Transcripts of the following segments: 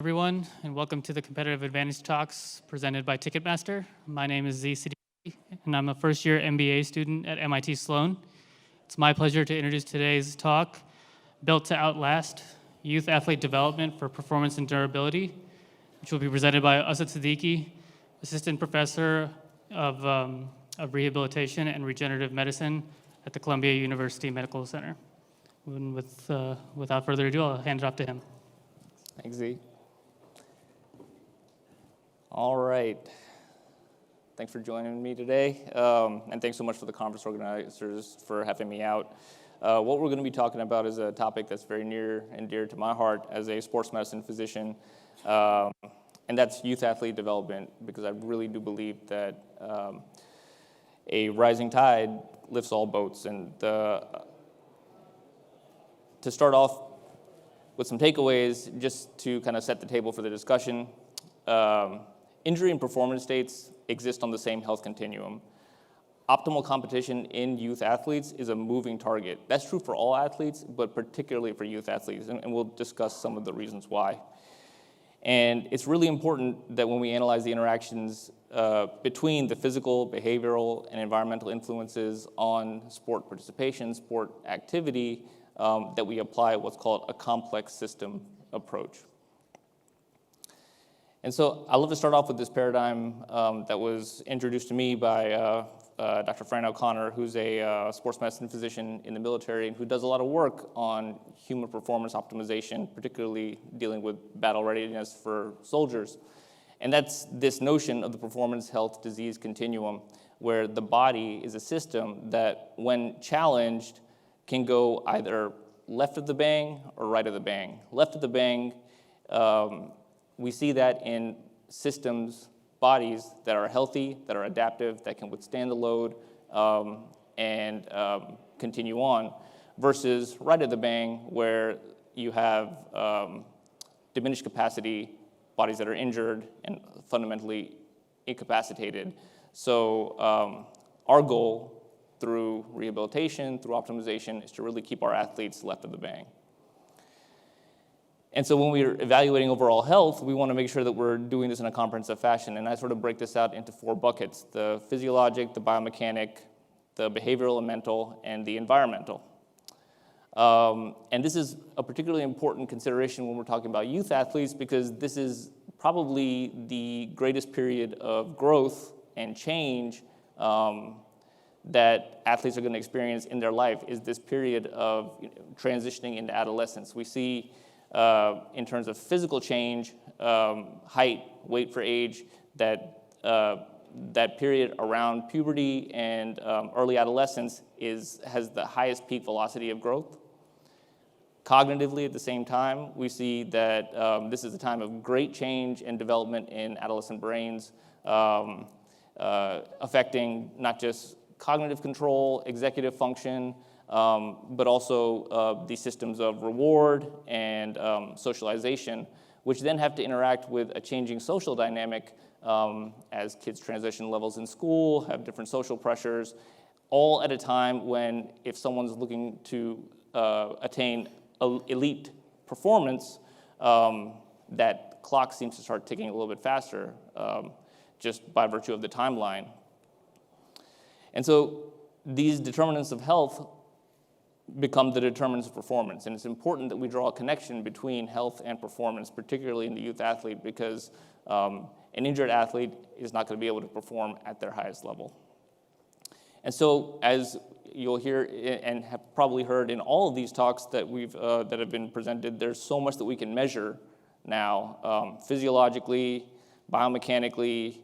Everyone, and welcome to the Competitive Advantage Talks presented by Ticketmaster. My name is Z Siddiqui, and I'm a first-year MBA student at MIT Sloan. It's my pleasure to introduce today's talk, Built to Outlast, Youth Athlete Development for Performance and Durability, which will be presented by Asad Siddiqui, Assistant Professor of Rehabilitation and Regenerative Medicine at the Columbia University Medical Center. And without further ado, I'll hand it off to him. Thanks, Z. All right. Thanks for joining me today, and thanks so much for the conference organizers for having me out. What we're going to be talking about is a topic that's very near and dear to my heart as a sports medicine physician, and that's youth athlete development, because I really do believe that a rising tide lifts all boats. And to start off with some takeaways, just to kind of set the table for the discussion, injury and performance states exist on the same health continuum. Optimal competition in youth athletes is a moving target. That's true for all athletes, but particularly for youth athletes, and we'll discuss some of the reasons why. And it's really important that when we analyze the interactions between the physical, behavioral, and environmental influences on sport participation, sport activity, that we apply what's called a complex system approach. And so I love to start off with this paradigm that was introduced to me by Dr. Fran O'Connor, who's a sports medicine physician in the military and who does a lot of work on human performance optimization, particularly dealing with battle readiness for soldiers. And that's this notion of the performance health disease continuum, where the body is a system that, when challenged, can go either left of the bang or right of the bang. Left of the bang, we see that in systems, bodies that are healthy, that are adaptive, that can withstand the load and continue on, versus right of the bang, where you have diminished capacity, bodies that are injured and fundamentally incapacitated. So our goal through rehabilitation, through optimization, is to really keep our athletes left of the bang. And so when we're evaluating overall health, we want to make sure that we're doing this in a comprehensive fashion. And I sort of break this out into four buckets: the physiologic, the biomechanic, the behavioral and mental, and the environmental. And this is a particularly important consideration when we're talking about youth athletes, because this is probably the greatest period of growth and change that athletes are going to experience in their life, is this period of transitioning into adolescence. We see in terms of physical change, height, weight for age, that period around puberty and early adolescence has the highest peak velocity of growth. Cognitively, at the same time, we see that this is a time of great change and development in adolescent brains, affecting not just cognitive control, executive function, but also the systems of reward and socialization, which then have to interact with a changing social dynamic as kids transition levels in school, have different social pressures, all at a time when, if someone's looking to attain elite performance, that clock seems to start ticking a little bit faster just by virtue of the timeline. And so these determinants of health become the determinants of performance. And it's important that we draw a connection between health and performance, particularly in the youth athlete, because an injured athlete is not going to be able to perform at their highest level. And so, as you'll hear and have probably heard in all of these talks that that have been presented, there's so much that we can measure now, physiologically, biomechanically,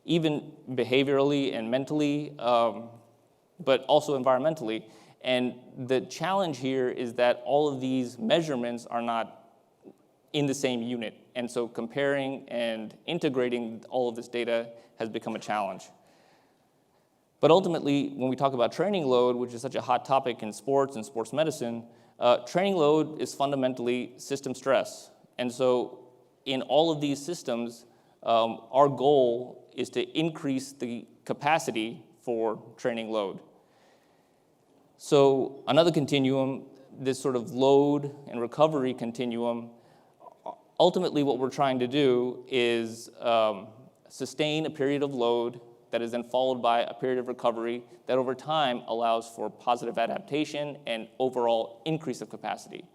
even behaviorally and mentally, but also environmentally. And the challenge here is that all of these measurements are not in the same unit. And so comparing and integrating all of this data has become a challenge. But ultimately, when we talk about training load, which is such a hot topic in sports and sports medicine, training load is fundamentally system stress. And so in all of these systems, our goal is to increase the capacity for training load. So another continuum, this sort of load and recovery continuum, ultimately what we're trying to do is sustain a period of load that is then followed by a period of recovery that over time allows for positive adaptation and overall increase of capacity.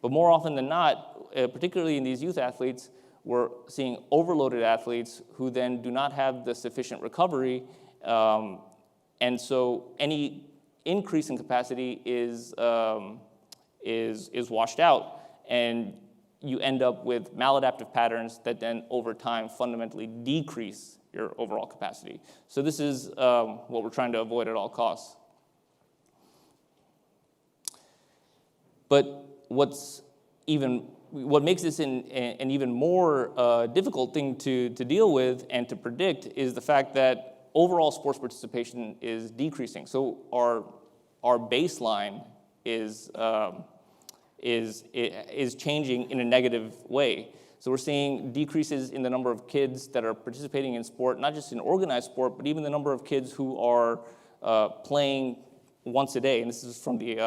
But more often than not, particularly in these youth athletes, we're seeing overloaded athletes who then do not have the sufficient recovery, and so any increase in capacity is washed out, and you end up with maladaptive patterns that then over time fundamentally decrease your overall capacity. So this is what we're trying to avoid at all costs. But what makes this an even more difficult thing to deal with and to predict is the fact that overall sports participation is decreasing. So our baseline is changing in a negative way. So we're seeing decreases in the number of kids that are participating in sport, not just in organized sport, but even the number of kids who are playing once a day. And this is from the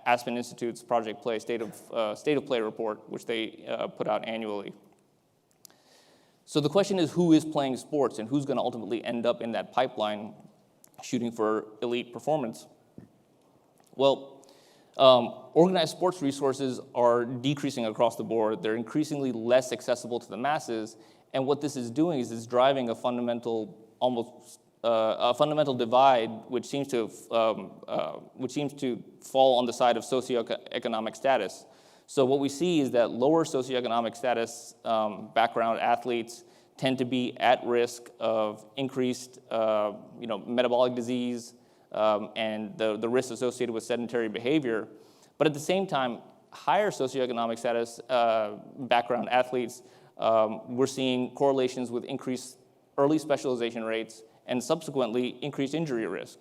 Aspen Institute's Project Play State of Play report, which they put out annually. So the question is, who is playing sports and who's going to ultimately end up in that pipeline shooting for elite performance? Well, organized sports resources are decreasing across the board. They're increasingly less accessible to the masses, and what this is doing is it's driving a fundamental divide, which seems to fall on the side of socioeconomic status. So what we see is that lower socioeconomic status background athletes tend to be at risk of increased metabolic disease, and the risks associated with sedentary behavior. But at the same time, higher socioeconomic status background athletes, we're seeing correlations with increased early specialization rates and subsequently increased injury risk.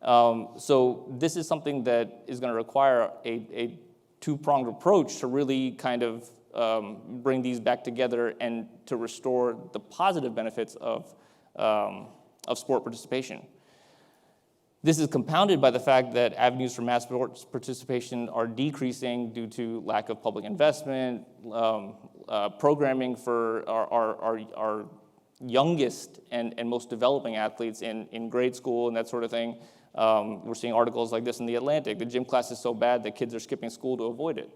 So this is something that is going to require a two-pronged approach to really kind of bring these back together and to restore the positive benefits of sport participation. This is compounded by the fact that avenues for mass sports participation are decreasing due to lack of public investment, programming for our youngest and most developing athletes in grade school and that sort of thing. We're seeing articles like this in The Atlantic. The gym class is so bad that kids are skipping school to avoid it.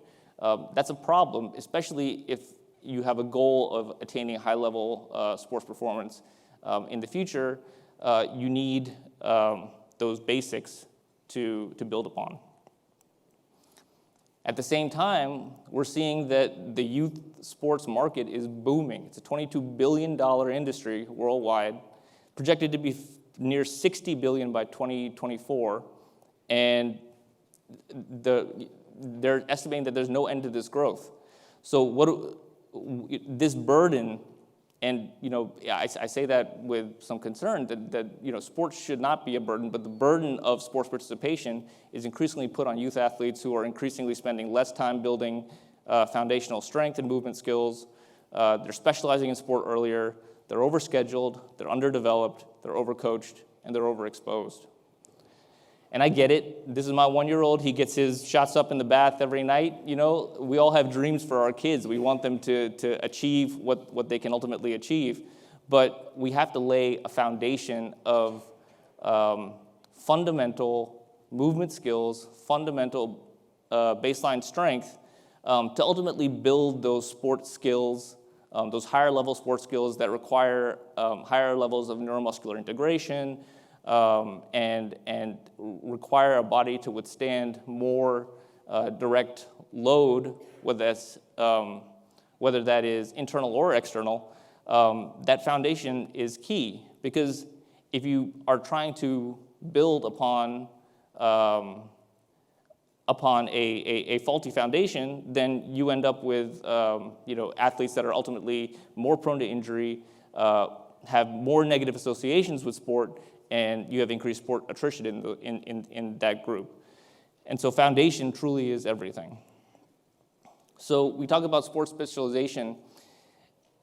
That's a problem, especially if you have a goal of attaining high-level sports performance in the future. You need those basics to build upon. At the same time, we're seeing that the youth sports market is booming. It's a $22 billion industry worldwide, projected to be near $60 billion by 2024, and they're estimating that there's no end to this growth. So this burden, and I say that with some concern that sports should not be a burden, but the burden of sports participation is increasingly put on youth athletes who are increasingly spending less time building foundational strength and movement skills. They're specializing in sport earlier. They're overscheduled. They're underdeveloped. They're overcoached, and they're overexposed. And I get it. This is my 1-year-old. He gets his shots up in the bath every night. We all have dreams for our kids. We want them to achieve what they can ultimately achieve. But we have to lay a foundation of fundamental movement skills, fundamental baseline strength to ultimately build those sports skills, those higher level sports skills that require higher levels of neuromuscular integration, and require a body to withstand more direct load, whether that is internal or external. That foundation is key, because if you are trying to build upon a faulty foundation, then you end up with athletes that are ultimately more prone to injury, have more negative associations with sport, and you have increased sport attrition in that group. And so foundation truly is everything. So we talk about sports specialization.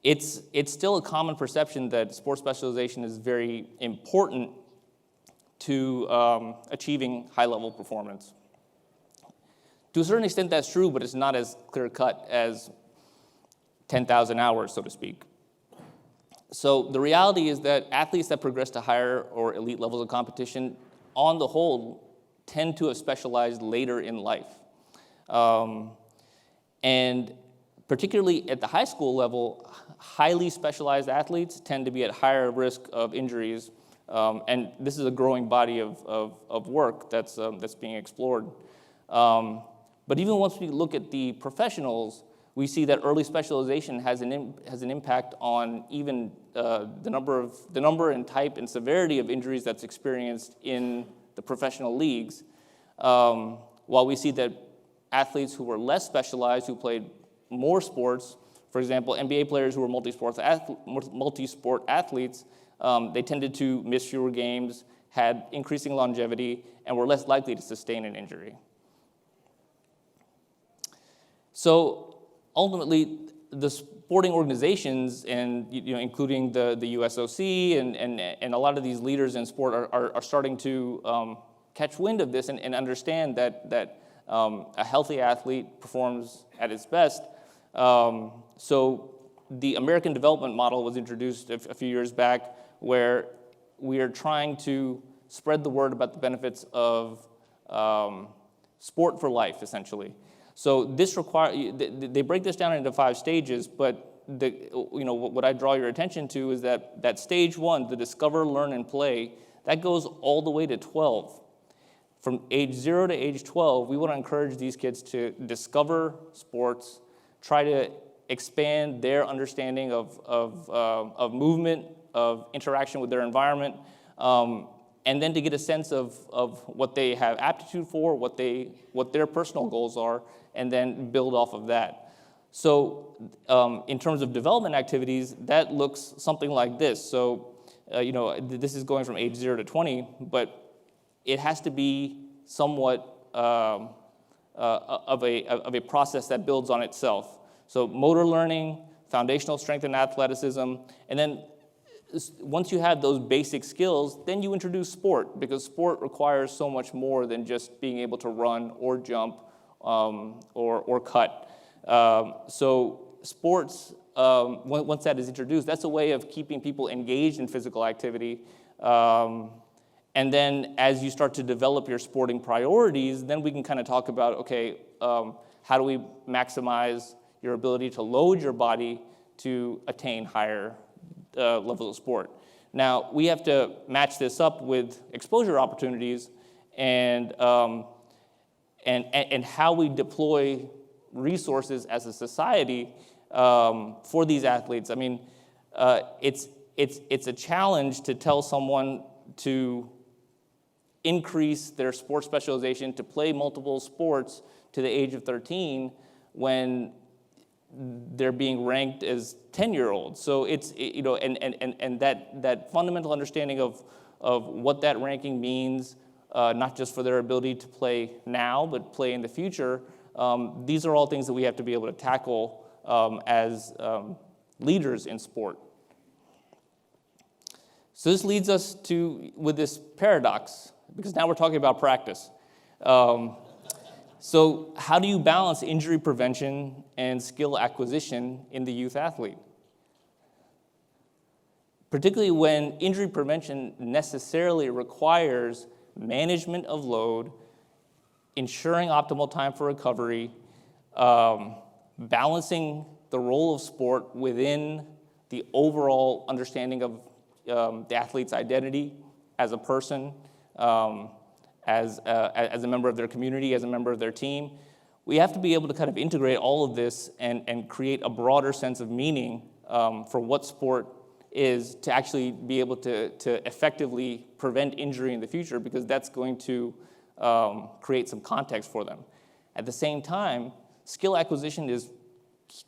It's still a common perception that sports specialization is very important to achieving high-level performance. To a certain extent, that's true, but it's not as clear-cut as 10,000 hours, so to speak. So the reality is that athletes that progress to higher or elite levels of competition, on the whole, tend to have specialized later in life. And particularly at the high school level, highly specialized athletes tend to be at higher risk of injuries. And this is a growing body of work that's being explored. But even once we look at the professionals, we see that early specialization has an impact on even the number and type and severity of injuries that's experienced in the professional leagues. While we see that athletes who were less specialized, who played more sports, for example, NBA players who were multi-sport athletes, they tended to miss fewer games, had increasing longevity, and were less likely to sustain an injury. So ultimately, the sporting organizations, and including the USOC and a lot of these leaders in sport are starting to catch wind of this and understand that a healthy athlete performs at its best. So the American development model was introduced a few years back, where we are trying to spread the word about the benefits of sport for life, essentially. So this they break this down into 5 stages, but what I draw your attention to is that stage 1, the discover, learn, and play, that goes all the way to 12. From age 0 to age 12, we want to encourage these kids to discover sports, try to expand their understanding of movement, of interaction with their environment, and then to get a sense of what they have aptitude for, what their personal goals are, and then build off of that. So in terms of development activities, that looks something like this. So this is going from age 0 to 20, but it has to be somewhat of a process that builds on itself. So motor learning, foundational strength and athleticism, and then once you have those basic skills, then you introduce sport, because sport requires so much more than just being able to run or jump or cut. So sports, once that is introduced, that's a way of keeping people engaged in physical activity. And then as you start to develop your sporting priorities, then we can kind of talk about, okay, how do we maximize your ability to load your body to attain higher levels of sport. Now, we have to match this up with exposure opportunities and how we deploy resources as a society for these athletes. I mean, it's a challenge to tell someone to increase their sports specialization, to play multiple sports to the age of 13 when they're being ranked as 10-year-olds. So it's, and that fundamental understanding of what that ranking means, not just for their ability to play now, but play in the future, these are all things that we have to be able to tackle as leaders in sport. So this leads us with this paradox, because now we're talking about practice. So how do you balance injury prevention and skill acquisition in the youth athlete? Particularly when injury prevention necessarily requires management of load, ensuring optimal time for recovery, balancing the role of sport within the overall understanding of the athlete's identity as a person, as a member of their community, as a member of their team. We have to be able to kind of integrate all of this and create a broader sense of meaning for what sport is, to actually be able to effectively prevent injury in the future, because that's going to create some context for them. At the same time, skill acquisition is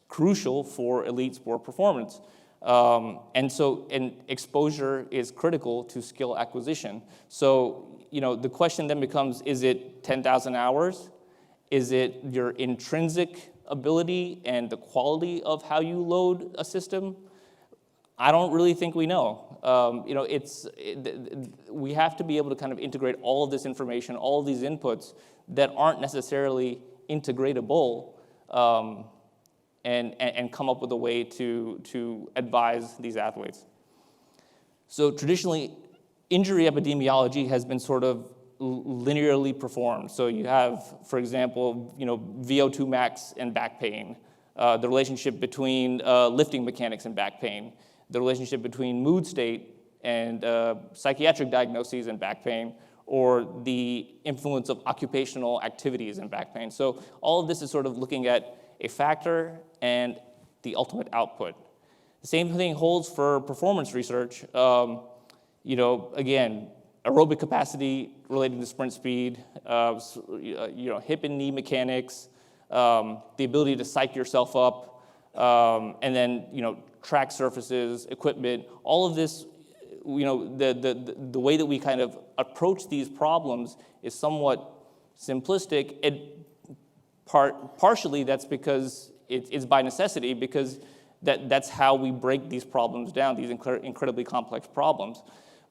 crucial for elite sport performance. And exposure is critical to skill acquisition. So, the question then becomes, is it 10,000 hours? Is it your intrinsic ability and the quality of how you load a system? I don't really think we know. We have to be able to kind of integrate all of this information, all of these inputs that aren't necessarily integratable, and come up with a way to advise these athletes. So traditionally, injury epidemiology has been sort of linearly performed. So you have, for example, VO2 max and back pain, the relationship between lifting mechanics and back pain, the relationship between mood state and psychiatric diagnoses and back pain, or the influence of occupational activities and back pain. So all of this is sort of looking at a factor and the ultimate output. The same thing holds for performance research. Again, aerobic capacity related to sprint speed, hip and knee mechanics, the ability to psych yourself up, and then track surfaces, equipment, all of this. The way that we kind of approach these problems is somewhat simplistic. Partially that's because it's by necessity, because that's how we break these problems down, these incredibly complex problems.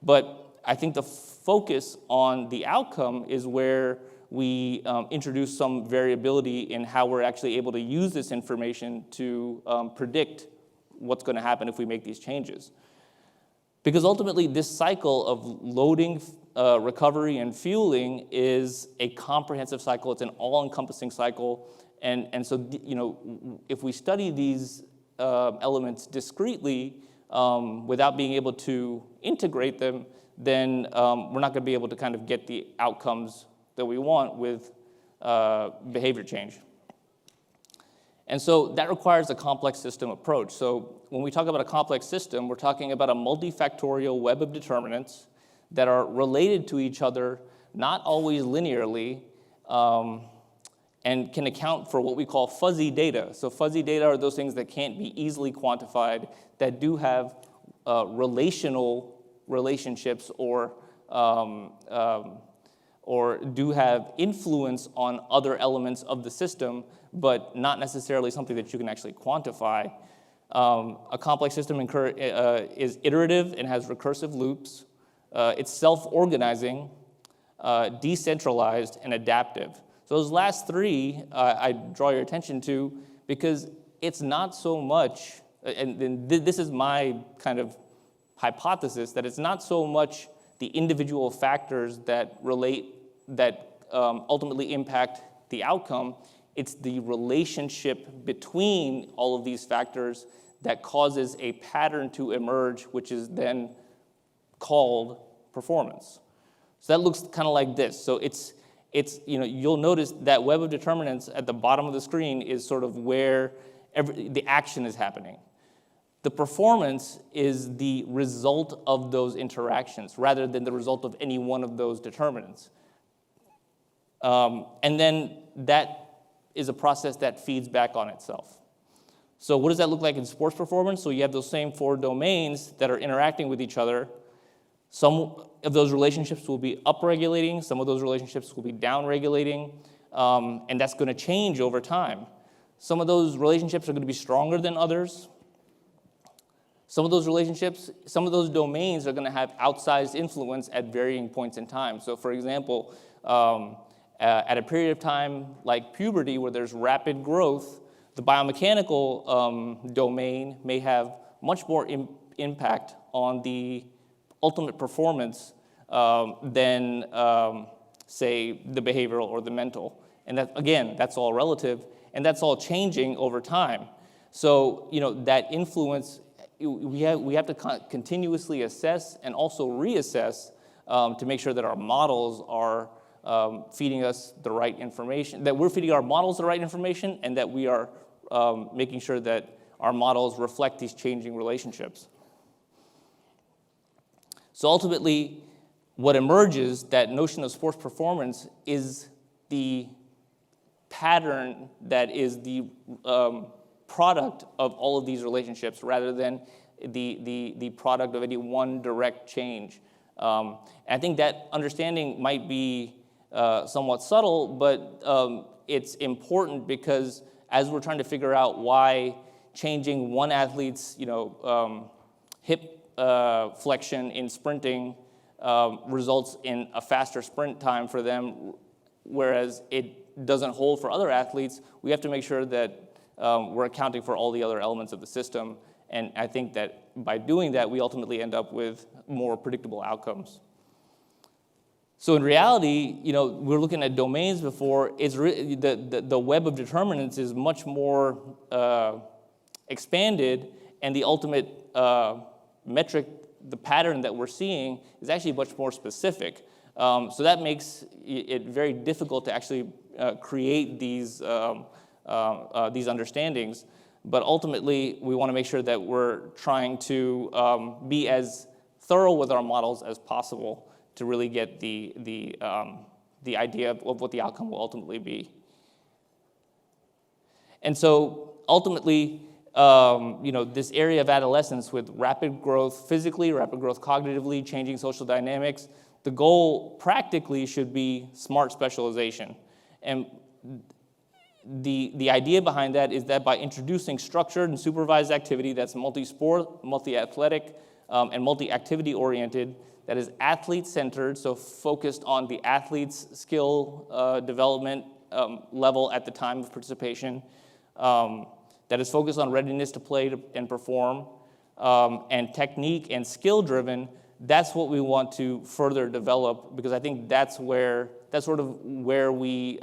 But I think the focus on the outcome is where we introduce some variability in how we're actually able to use this information to predict what's going to happen if we make these changes. Because ultimately, this cycle of loading, recovery, and fueling is a comprehensive cycle. It's an all-encompassing cycle. And so, if we study these elements discretely without being able to integrate them, then we're not going to be able to kind of get the outcomes that we want with behavior change. And so that requires a complex system approach. So when we talk about a complex system, we're talking about a multifactorial web of determinants that are related to each other, not always linearly, and can account for what we call fuzzy data. So fuzzy data are those things that can't be easily quantified, that do have relational relationships or do have influence on other elements of the system, but not necessarily something that you can actually quantify. A complex system is iterative and has recursive loops. It's self-organizing, decentralized, and adaptive. So those last three I draw your attention to because it's not so much, and this is my kind of hypothesis, that it's not so much the individual factors that ultimately impact the outcome. It's the relationship between all of these factors that causes a pattern to emerge, which is then called performance. So that looks kind of like this. So it's you'll notice that web of determinants at the bottom of the screen is sort of where the action is happening. The performance is the result of those interactions rather than the result of any one of those determinants. And then that is a process that feeds back on itself. So what does that look like in sports performance? So you have those same four domains that are interacting with each other. Some of those relationships will be upregulating, some of those relationships will be downregulating, and that's going to change over time. Some of those relationships are going to be stronger than others. Some of those relationships, some of those domains are going to have outsized influence at varying points in time. So for example, at a period of time like puberty where there's rapid growth, the biomechanical domain may have much more impact on the ultimate performance than, say, the behavioral or the mental. And that, again, that's all relative, and that's all changing over time. So, that influence, we have to continuously assess and also reassess to make sure that our models are feeding us the right information, that we're feeding our models the right information, and that we are making sure that our models reflect these changing relationships. So ultimately, what emerges, that notion of sports performance, is the pattern that is the product of all of these relationships rather than the product of any one direct change. And I think that understanding might be somewhat subtle, but it's important because as we're trying to figure out why changing one athlete's hip flexion in sprinting results in a faster sprint time for them, whereas it doesn't hold for other athletes, we have to make sure that we're accounting for all the other elements of the system. And I think that by doing that, we ultimately end up with more predictable outcomes. So in reality, we're looking at domains before. The web of determinants is much more expanded, and the ultimate metric, the pattern that we're seeing, is actually much more specific. So that makes it very difficult to actually create these understandings. But ultimately, we want to make sure that we're trying to be as thorough with our models as possible to really get the idea of what the outcome will ultimately be. And so ultimately, this area of adolescence with rapid growth physically, rapid growth cognitively, changing social dynamics, the goal practically should be smart specialization. And the idea behind that is that by introducing structured and supervised activity that's multi-sport, multi-athletic, and multi-activity oriented, that is athlete-centered, so focused on the athlete's skill development level at the time of participation, that is focused on readiness to play and perform, and technique and skill-driven, that's what we want to further develop, because I think that's sort of where we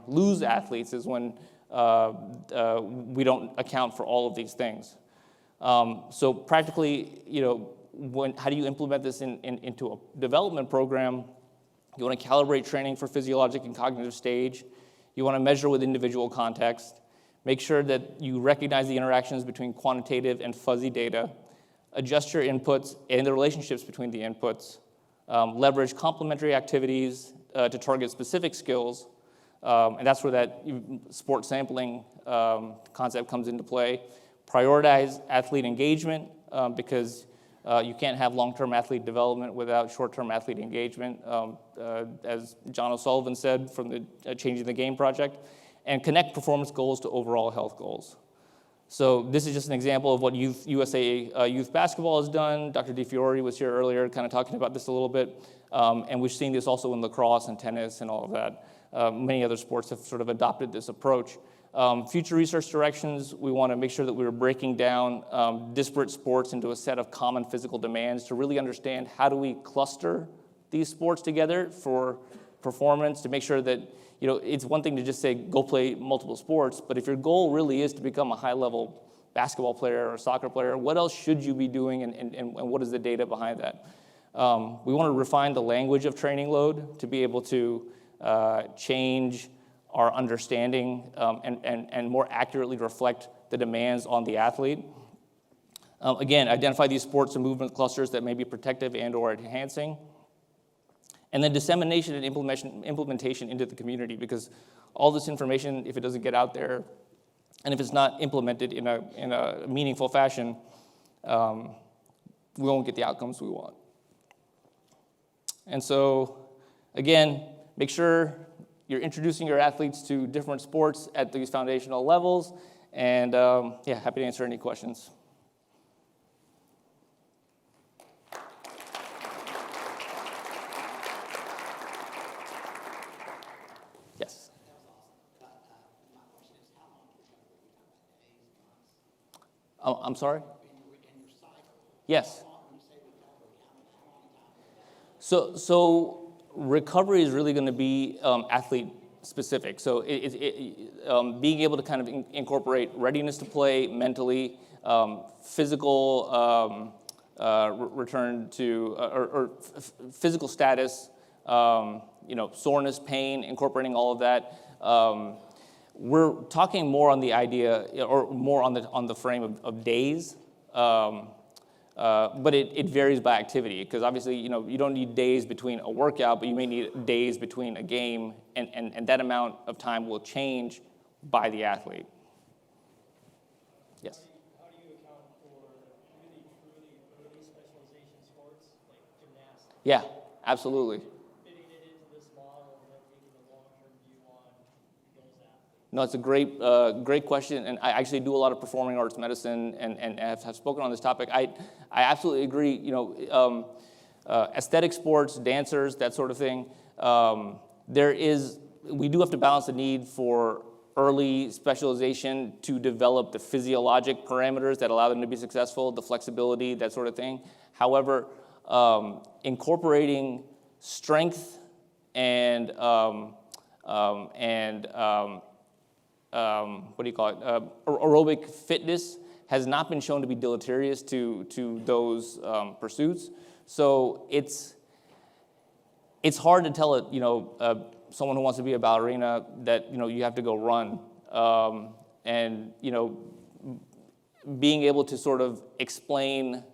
lose athletes, is when we don't account for all of these things. So practically, how do you implement this into a development program? You want to calibrate training for physiologic and cognitive stage. You want to measure with individual context. Make sure that you recognize the interactions between quantitative and fuzzy data. Adjust your inputs and the relationships between the inputs. Leverage complementary activities to target specific skills. And that's where that sport sampling concept comes into play. Prioritize athlete engagement, because you can't have long-term athlete development without short-term athlete engagement, as John O'Sullivan said from the Changing the Game project. And connect performance goals to overall health goals. So this is just an example of what USA Youth Basketball has done. Dr. DiFiore was here earlier kind of talking about this a little bit. And we've seen this also in lacrosse and tennis and all of that. Many other sports have sort of adopted this approach. Future research directions, we want to make sure that we're breaking down disparate sports into a set of common physical demands to really understand how do we cluster these sports together for performance, to make sure that it's one thing to just say, go play multiple sports, but if your goal really is to become a high-level basketball player or soccer player, what else should you be doing, and what is the data behind that? We want to refine the language of training load to be able to change our understanding and more accurately reflect the demands on the athlete. Again, identify these sports and movement clusters that may be protective and or enhancing. And then dissemination and implementation into the community, because all this information, if it doesn't get out there, and if it's not implemented in a meaningful fashion, we won't get the outcomes we want. And so, again, make sure you're introducing your athletes to different sports at these foundational levels, and happy to answer any questions. Yes. Oh, I'm sorry? Yes. So recovery is really going to be athlete specific. So being able to kind of incorporate readiness to play mentally, physical return to or physical status, soreness, pain, incorporating all of that. We're talking more on the idea, or more on the frame of days, but it varies by activity, because obviously, you don't need days between a workout, but you may need days between a game, and that amount of time will change by the athlete. Yes? How do you account for really, truly early specialization sports like gymnastics? Yeah, absolutely. Fitting it into this model and then taking a long-term view on those athletes? No, it's a great question, and I actually do a lot of performing arts medicine and have spoken on this topic. I absolutely agree. Aesthetic sports, dancers, that sort of thing. We do have to balance the need for early specialization to develop the physiologic parameters that allow them to be successful, the flexibility, that sort of thing. However, incorporating strength and aerobic fitness has not been shown to be deleterious to those pursuits. So it's hard to tell someone who wants to be a ballerina that you have to go run, and being able to sort of explain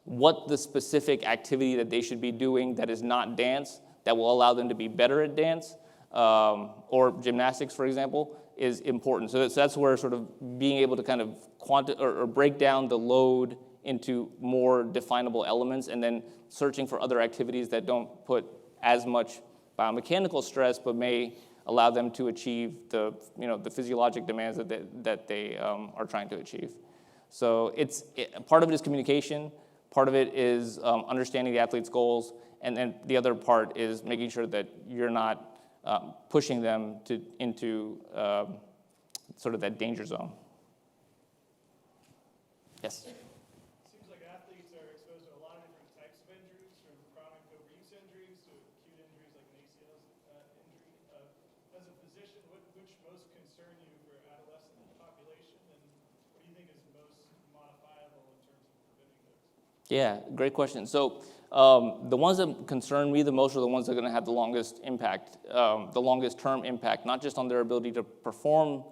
what the specific activity that they should be doing that is not dance that will allow them to be better at dance, or gymnastics, for example, is important. So that's where sort of being able to kind of or break down the load into more definable elements, and then searching for other activities that don't put as much biomechanical stress, but may allow them to achieve the physiologic demands that they are trying to achieve. So part of it is communication, part of it is understanding the athlete's goals, and then the other part is making sure that you're not pushing them into sort of that danger zone. Yes? Seems like athletes are exposed to a lot of different types of injuries, from chronic overuse injuries to acute injuries like an ACL injury. As a physician, which most concern you for adolescent population, and what do you think is most modifiable in terms of preventing those? Yeah, great question. So the ones that concern me the most are the ones that are going to have the longest impact, the longest term impact, not just on their ability to perform,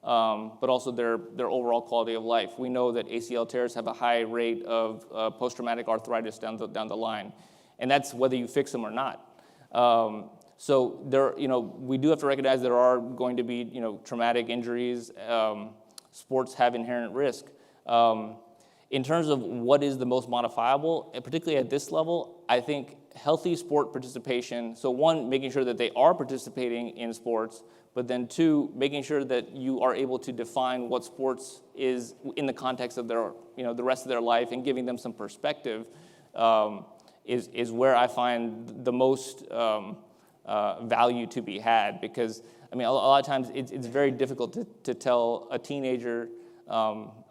but also their overall quality of life. We know that ACL tears have a high rate of post-traumatic arthritis down the line, and that's whether you fix them or not. So we do have to recognize there are going to be traumatic injuries. Sports have inherent risk. In terms of what is the most modifiable, particularly at this level, I think healthy sport participation. So one, making sure that they are participating in sports, but then two, making sure that you are able to define what sports is in the context of their, the rest of their life, and giving them some perspective is where I find the most value to be had. Because a lot of times it's very difficult to tell a teenager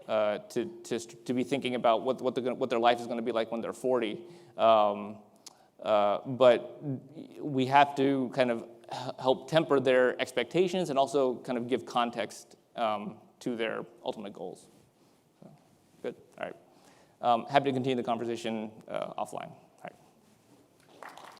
to be thinking about what their life is going to be like when they're 40. But we have to kind of help temper their expectations and also kind of give context to their ultimate goals. So, good. All right. Happy to continue the conversation offline.